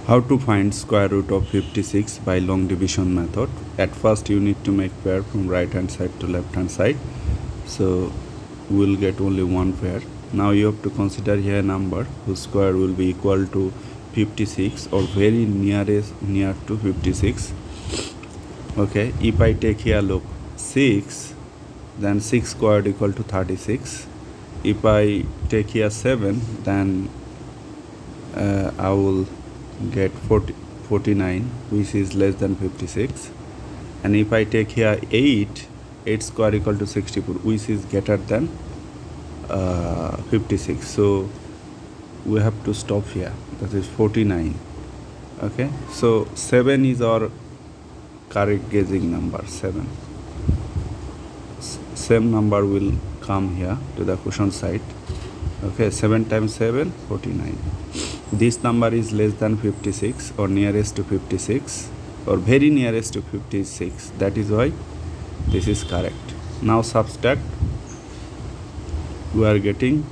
How to find square root of 56 by long division method. At first you need to make pair from right hand side to left hand side. So we'll get only one pair. Now you have to consider here a number whose square will be equal to 56 or very near to 56. Okay, if I take here look 6, then 6 squared equal to 36. If I take here 7, then I will get 49, which is less than 56. And if I take here 8 square equal to 64, which is greater than 56. So we have to stop here, that is 49. Okay, so 7 is our correct gauging number. 7, same number will come here to the quotient side. Okay, 7 times 7, 49. This number is less than 56 or nearest to 56 or very nearest to 56. That is why this is correct. Now subtract. We are getting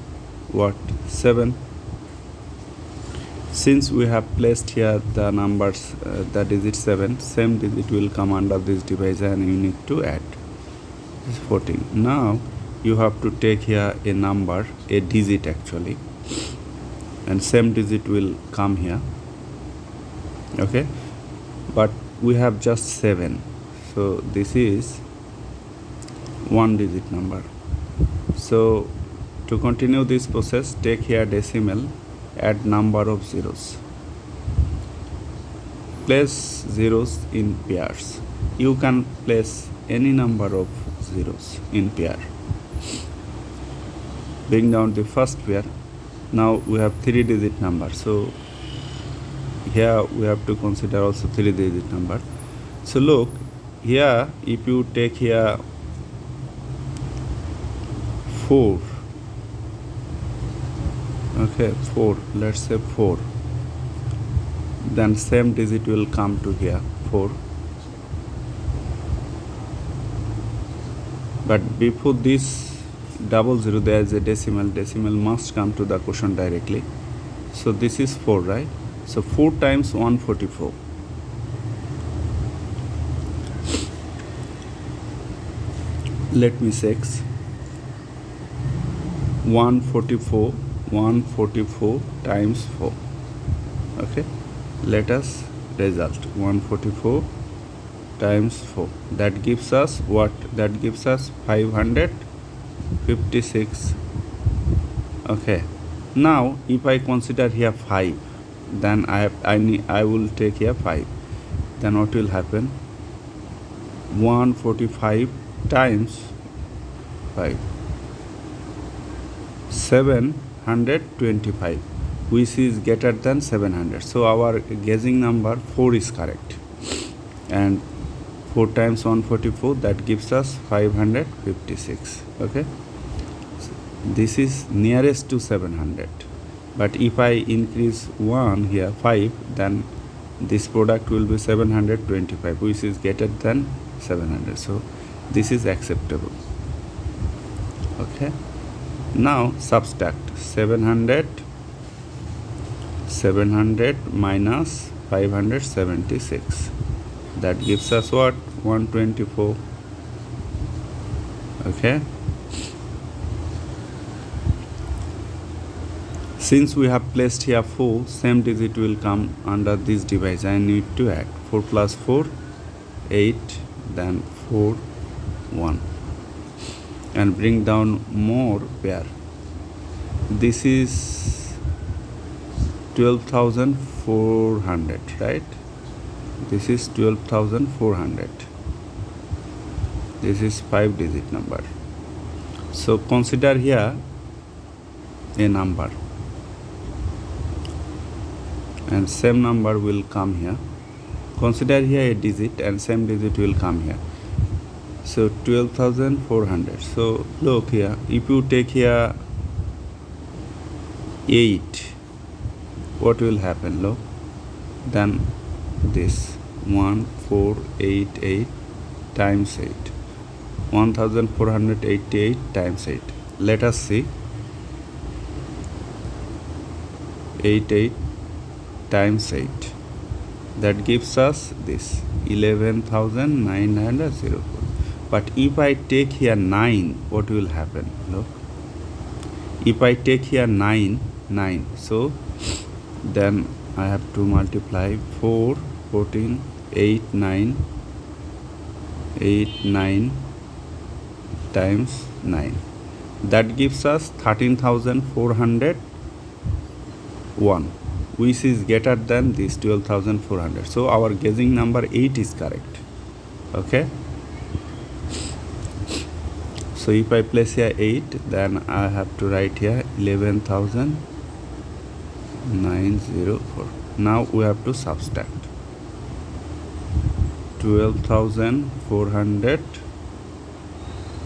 what? 7. Since we have placed here the numbers, the digit 7, same digit will come under this divisor and you need to add. This is 14. Now you have to take here a number, a digit actually, and same digit will come here. Okay, but we have just 7, so this is one digit number. So to continue this process, take here decimal, add number of zeros, place zeros in pairs. You can place any number of zeros in pair. Bring down the first pair. Now we have 3-digit number, so here we have to consider also 3-digit number. So look here, if you take here 4, okay, 4, let's say 4, then same digit will come to here 4, but before this 00 there is a decimal must come to the quotient directly. So this is 4, right? So 4 times 144. Let me check. 144 times 4. Okay, let us result 144 times 4. That gives us what? That gives us 556. Okay, now if I consider here 5, then I will take here 5. Then what will happen? 145 times 5, 725, which is greater than 700. So our gauging number 4 is correct, and 4 times 144, that gives us 556. Okay, this is nearest to 700, but if I increase 1 here 5, then this product will be 725, which is greater than 700. So this is acceptable. Okay, now subtract 700 minus 576. That gives us what? 124. Okay, since we have placed here 4, same digit will come under this divisor. I need to add 4 plus 4, 8, then 4, 1, and bring down more pair. This is 12,400, right? This is 12,400. This is 5-digit number. So consider here a number, and same number will come here. Consider here a digit, and same digit will come here. So 12,400. So look here, if you take here 8, what will happen? Look, then this 1488 times 8, 1488 times 8. Let us see. 88 times 8. that gives us this 11,904. But if I take here 9, what will happen? Look, if I take here 9, so then I have to multiply 4, 14, 8, 9 times 9. That gives us 13,401, which is greater than this 12,400. So our guessing number 8 is correct. Okay. So if I place here 8, then I have to write here 11,904. Now we have to subtract 12,400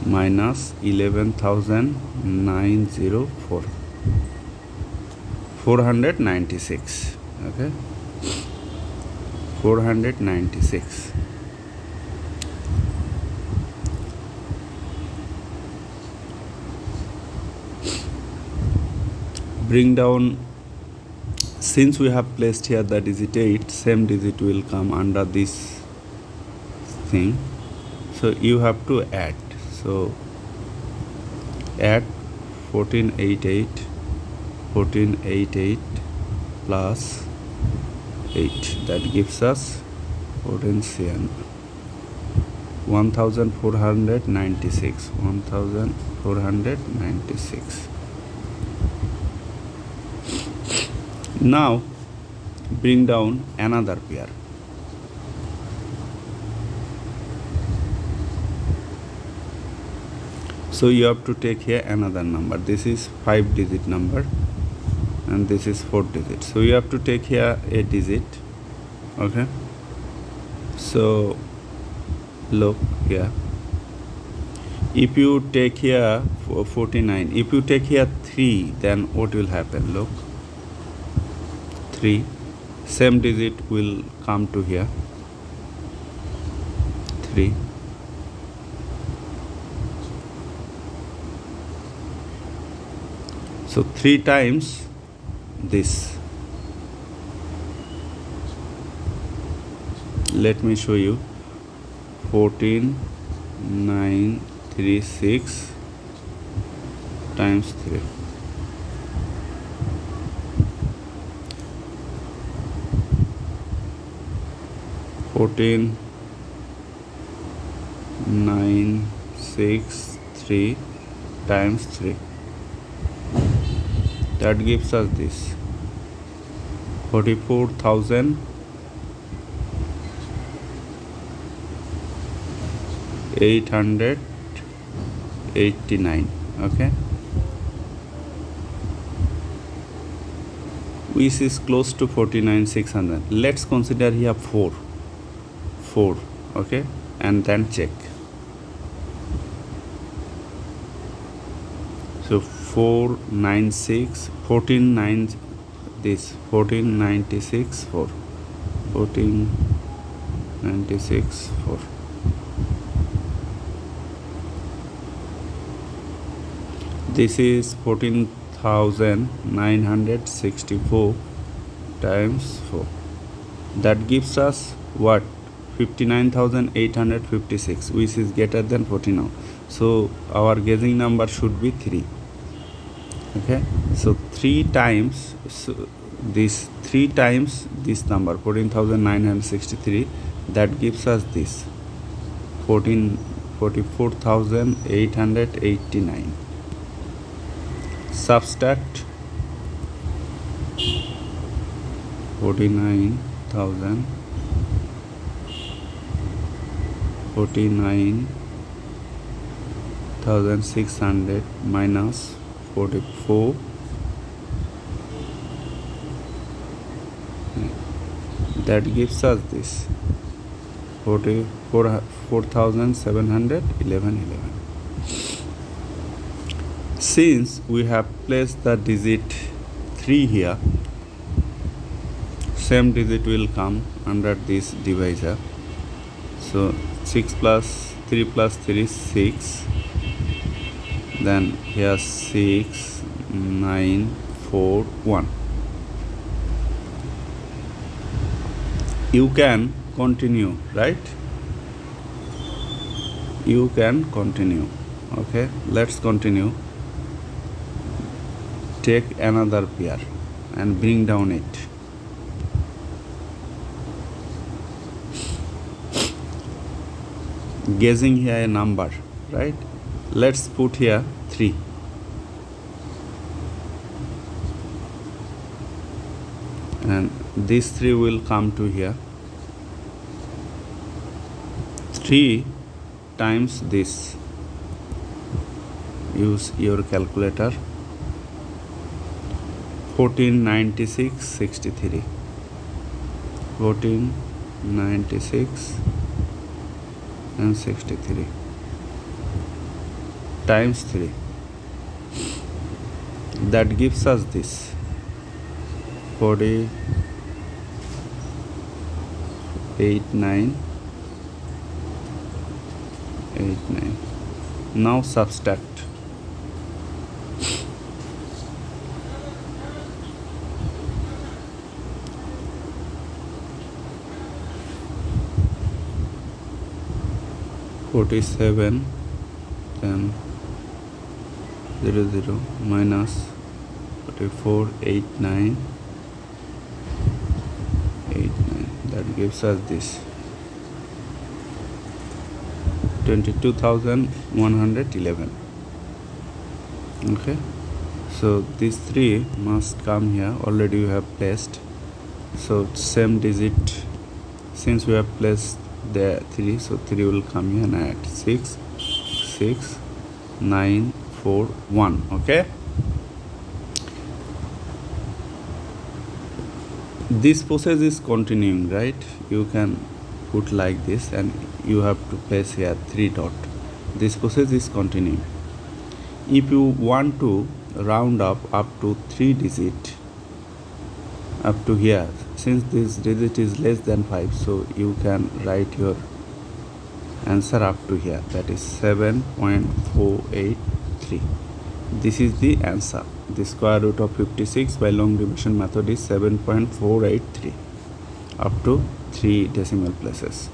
minus 11,904. 496. Okay. 496. Bring down, since we have placed here the digit 8, same digit will come under this thing, so you have to add. So add 1488 plus 8, that gives us 1496. Now bring down another pair. So you have to take here another number. This is 5-digit number and this is 4-digit. So you have to take here a digit. Okay. So look here. If you take here 49, if you take here 3, then what will happen? Look, 3, same digit will come to here, 3. So 3 times this. Let me show you. 14,936 times 3. 14,963 times 3. That gives us this 44,889. Okay, which is close to 49,600. Let's consider here 4. Okay, and then check. So 496, 14,9, this 1496 4, 1496 4. This is 14,964 times 4. That gives us what? 59,856, which is greater than 40 now. So our guessing number should be 3. Okay, so 3 times, so this 3 times this number 14,963, that gives us this 44,889. Subtract 49,600 minus 44, that gives us this 4,711. Since we have placed the digit 3 here, same digit will come under this divisor. So 6 plus 3 plus 3 is 6. Then here 6, 9, 4, 1. You can continue, right? You can continue. Okay, let's continue. Take another pair and bring down it. Guessing here a number, right? Let's put here 3. And these 3 will come to here. 3 times this. Use your calculator. 1496.63. 1496 and 63 times 3. That gives us this 48,989. Now subtract. $47, then 00 minus 44,8989. That gives us this 22,111. Okay, so these 3 must come here. Already you have placed, so same digit. Since we have placed the 3, so 3 will come here and add 6, 6, 9, 4, 1. Okay, this process is continuing, right? You can put like this and you have to place here 3 dot. This process is continuing. If you want to round up to 3 digit up to here, since this digit is less than 5, so you can write your answer up to here, that is 7.483. This is the answer. The square root of 56 by long division method is 7.483 up to 3 decimal places.